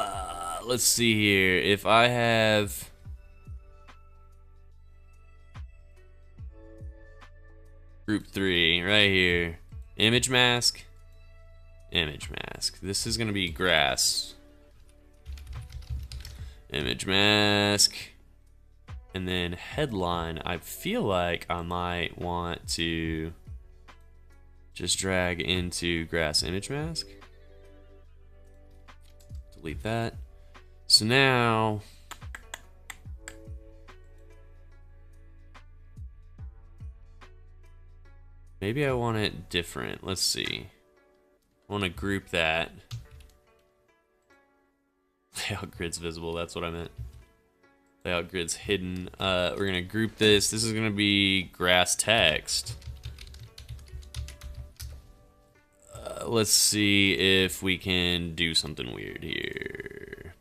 let's see here. If I have group 3 right here, image mask, image mask. This is gonna be grass. Image mask. And then headline, I feel like I might want to just drag into grass image mask. Delete that. So now, maybe I want it different. Let's see. I want to group that. Layout grid's visible, that's what I meant. Layout grid's hidden. We're gonna group this. This is gonna be grass text. Let's see if we can do something weird here.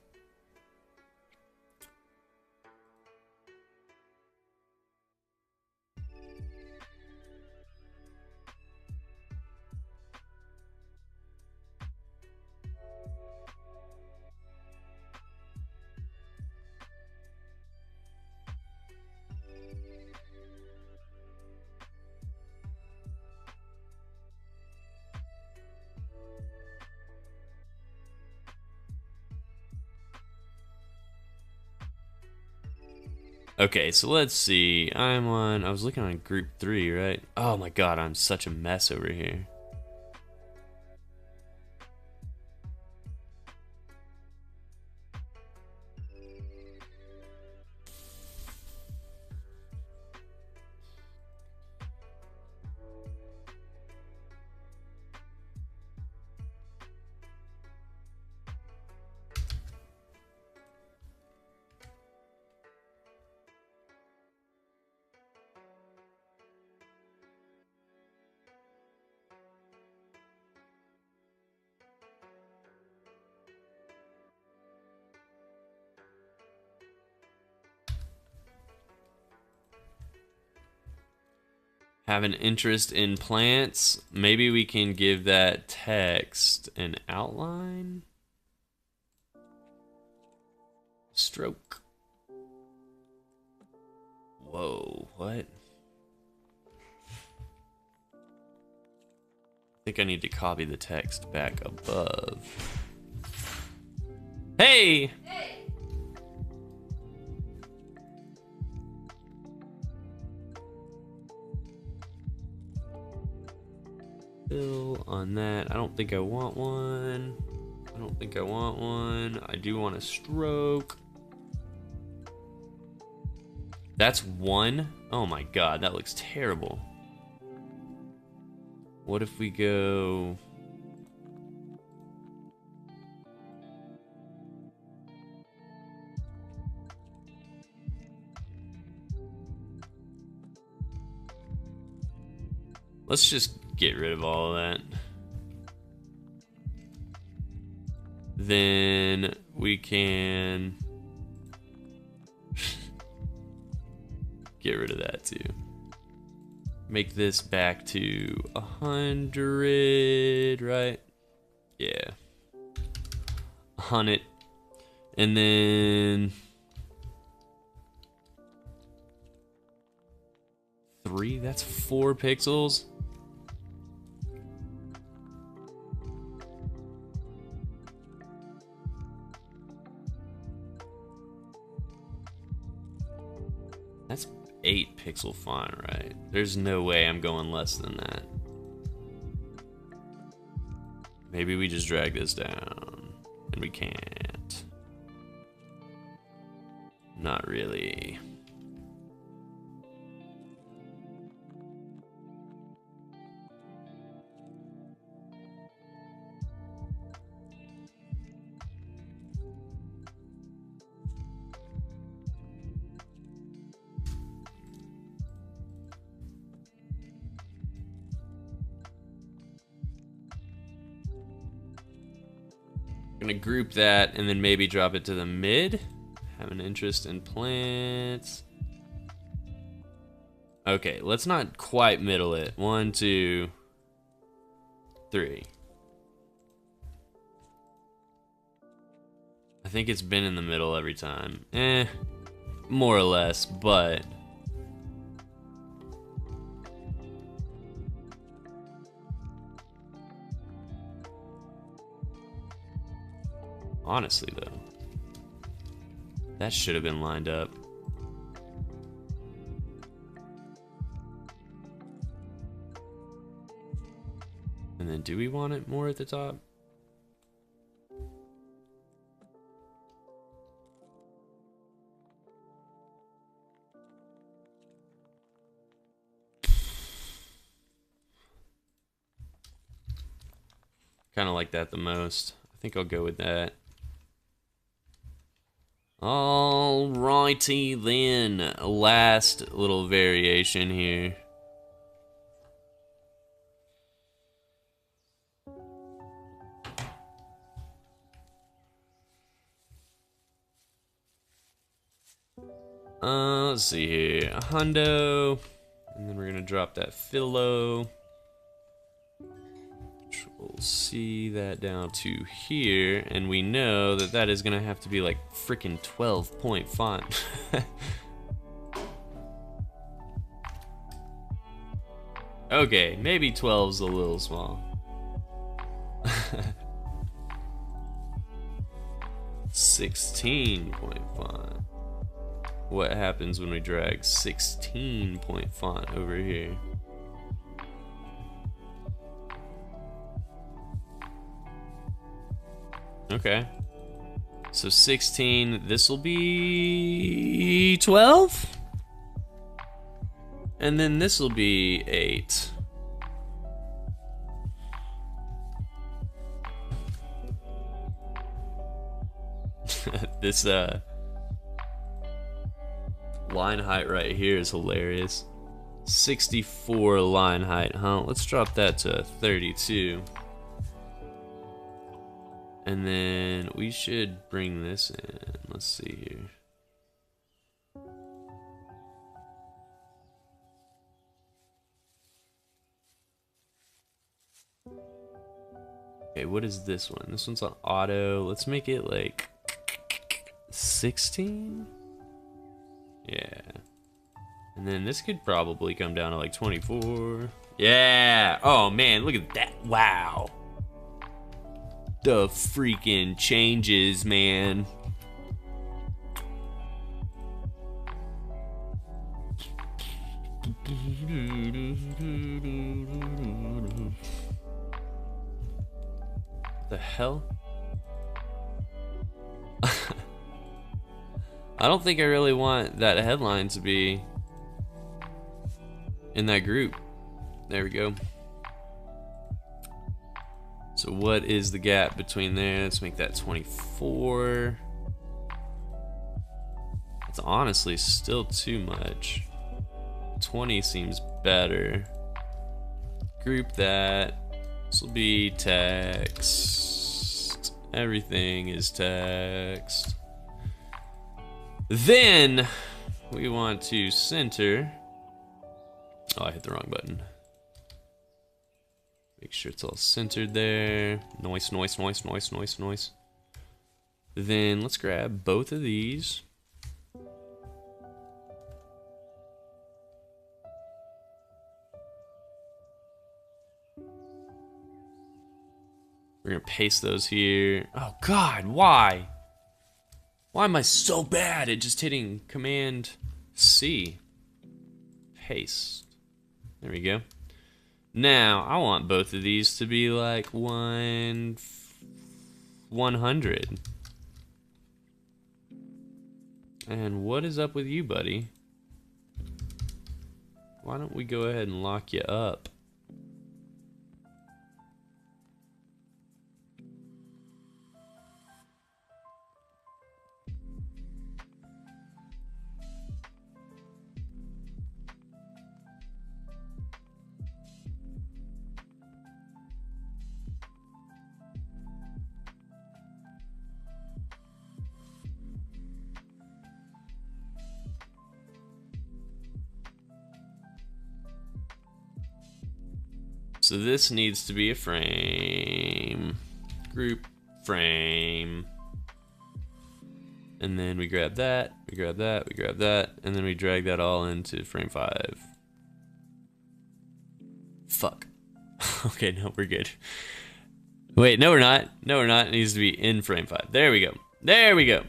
Okay, so let's see. I was looking on group 3, right? Oh my god, I'm such a mess over here. Have an interest in plants. Maybe we can give that text an outline. Stroke. Whoa, what? I think I need to copy the text back above. Hey! Hey! Fill on that. I don't think I want one. I don't think I want one. I do want a stroke. That's 1? Oh my god, that looks terrible. What if we go Let's just get rid of all of that. Then we can get rid of that too. Make this back to 100, right? Yeah. 100. And then 3, that's 4 pixels. That's 8 pixel font, right? There's no way I'm going less than that. Maybe we just drag this down, and we can't. Not really. Gonna group that and then maybe drop it to the mid. Have an interest in plants. Okay, let's not quite middle it. 1, 2, 3. I think it's been in the middle every time. More or less, but honestly, though, that should have been lined up. And then do we want it more at the top? Kind of like that the most. I think I'll go with that. Alrighty then, last little variation here. Let's see here, a hundo, and then we're gonna drop that philo. We'll see that down to here, and we know that that is gonna have to be like freaking 12-point font. Okay, maybe 12's a little small. 16-point font. What happens when we drag 16-point font over here? Okay. So 16, this will be 12? And then this will be 8. This line height right here is hilarious. 64 line height, huh? Let's drop that to 32. And then we should bring this in. Let's see here. Okay, what is this one? This one's on auto. Let's make it like 16? Yeah. And then this could probably come down to like 24. Yeah! Oh man, look at that. Wow. The freaking changes, man. The hell? I don't think I really want that headline to be in that group. There we go. So what is the gap between there? Let's make that 24. It's honestly still too much. 20 seems better. Group that. This will be text. Everything is text. Then we want to center. Oh, I hit the wrong button. Make sure it's all centered there. Noise, noise, noise, noise, noise, noise. Then let's grab both of these. We're gonna paste those here. Oh God, why? Why am I so bad at just hitting Command C? Paste. There we go. Now, I want both of these to be like 100. And what is up with you, buddy? Why don't we go ahead and lock you up? So this needs to be a frame, group frame, and then we grab that, we grab that, we grab that, and then we drag that all into frame 5. Fuck. Okay, no, we're good. Wait, no we're not. No we're not. It needs to be in frame 5. There we go. There we go.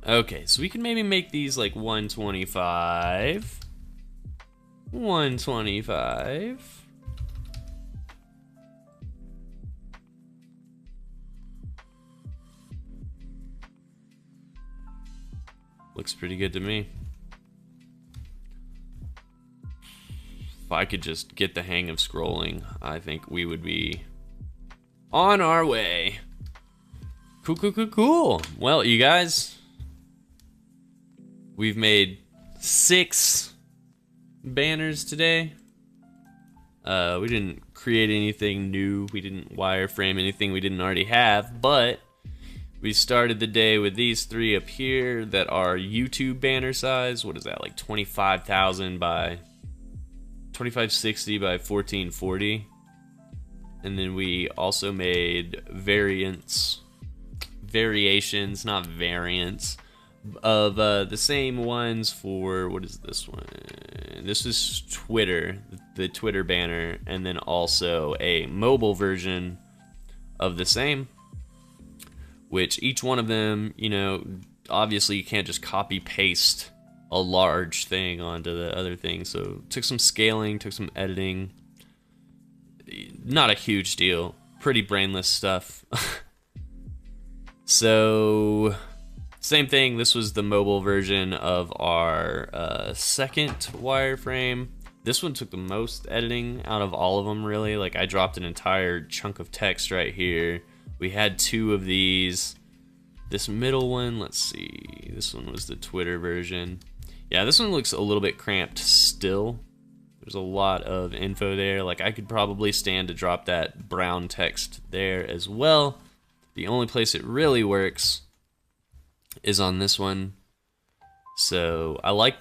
Okay, so we can maybe make these like 125. 125. Looks pretty good to me. If I could just get the hang of scrolling, I think we would be on our way. Cool, cool, cool, cool. Well, you guys, we've made 6 banners today. We didn't create anything new. We didn't wireframe anything we didn't already have, but we started the day with these 3 up here that are YouTube banner size. What is that, like 25,000 by 2560 by 1440? And then we also made variations, not variants, of the same ones for, what is this one? This is Twitter, the Twitter banner, and then also a mobile version of the same, which each one of them, you know, obviously you can't just copy paste a large thing onto the other thing, so took some scaling, took some editing. Not a huge deal, pretty brainless stuff. So same thing, this was the mobile version of our second wireframe. This one took the most editing out of all of them, really. Like, I dropped an entire chunk of text right here. We had 2 of these. This middle one, let's see, this one was the Twitter version. Yeah, this one looks a little bit cramped still. There's a lot of info there. Like, I could probably stand to drop that brown text there as well. The only place it really works is on this one. So I like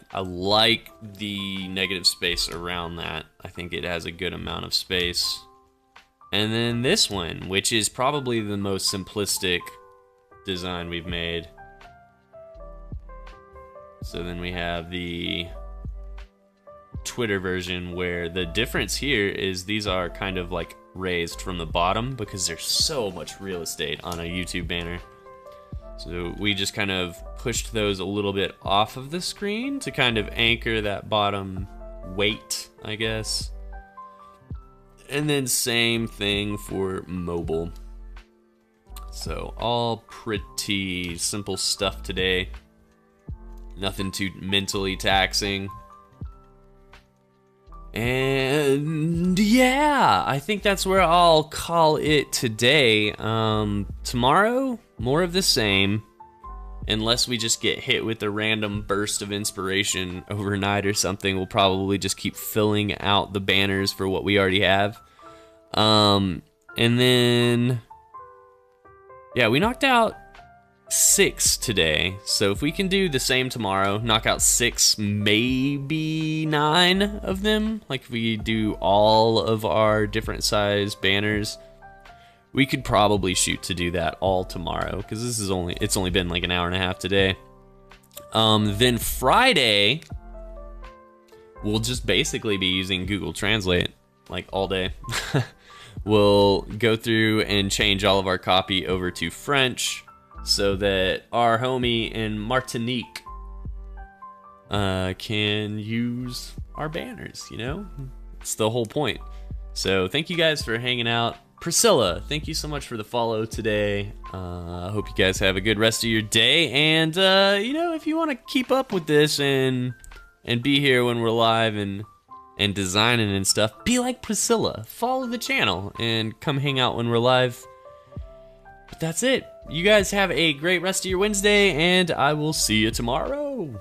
the negative space around that. I think it has a good amount of space. And then this one, which is probably the most simplistic design we've made. So then we have the Twitter version, where the difference here is these are kind of like raised from the bottom because there's so much real estate on a YouTube banner. So we just kind of pushed those a little bit off of the screen to kind of anchor that bottom weight, I guess. And then same thing for mobile. So all pretty simple stuff today. Nothing too mentally taxing. And yeah, I think that's where I'll call it today. Tomorrow, more of the same. unless we just get hit with a random burst of inspiration overnight or something, we'll probably just keep filling out the banners for what we already have. And then, yeah, we knocked out 6 today, so if we can do the same tomorrow, knock out 6, maybe 9 of them, like if we do all of our different size banners, we could probably shoot to do that all tomorrow, because it's only been like an hour and a half today. Then Friday, we'll just basically be using Google Translate like all day. We'll go through and change all of our copy over to French so that our homie in Martinique can use our banners, you know? It's the whole point. So thank you guys for hanging out. Priscilla, thank you so much for the follow today. I hope you guys have a good rest of your day. And, you know, if you want to keep up with this and be here when we're live and designing and stuff, be like Priscilla. Follow the channel and come hang out when we're live. But that's it. You guys have a great rest of your Wednesday, and I will see you tomorrow.